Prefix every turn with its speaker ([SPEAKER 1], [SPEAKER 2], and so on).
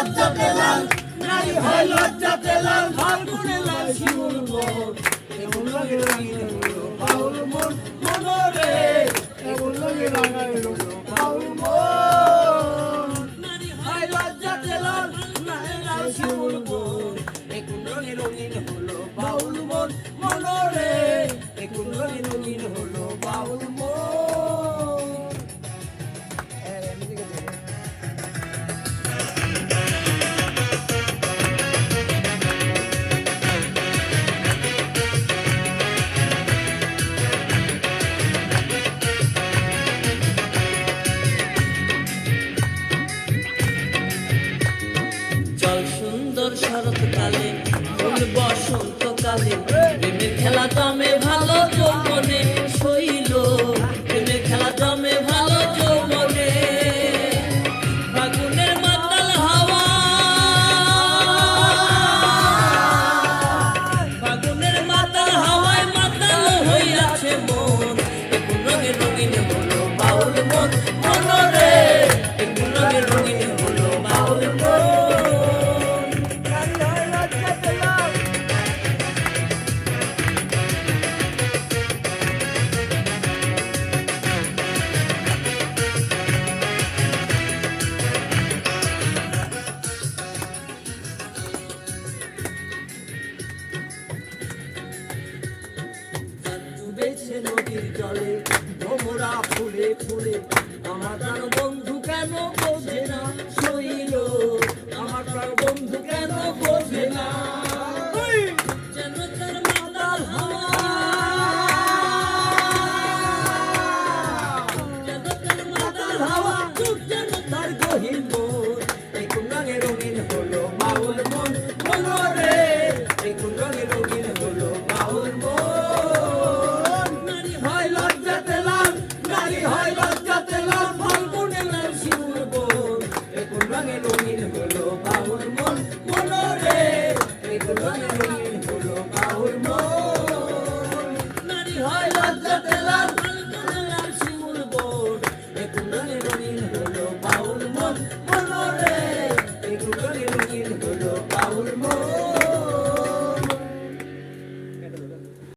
[SPEAKER 1] লজ্জাতে লাল নারী হয় লজ্জাতে লাল ফাল্গুনে লাল শিমুল মন এমন লাগে রঙিন হলো বাউল মন মনরে এমন লাগে রাঙায় হলো বাউল মন নারী হয় লজ্জাতে লাল নারী লাল শিমুল মন একুন রঙে রঙিন হলো বাউল মন মনরে একুন রঙে রঙিন হলো বাউল মন
[SPEAKER 2] শরৎকালে ফুল বসন্তকালে প্রেমের খেলা জমে ভালো যৌবনে শৈল প্রেমের খেলা জমে ভালো যৌবনে ফাগুনের মাতাল হাওয়া ফাগুনের মাতাল হাওয়ায় মাতাল হইয়াছে মন একটু রঙে রঙিন হলো বাউল মন মনরে একটু রঙে রঙিন হলো বাউল মন নদীর জলে ভোমরা ফুলে ফুলে আমার প্রাণ বন্ধু কেন বোঝে না শৈল আমার প্রাণ বন্ধু কেন বোঝে না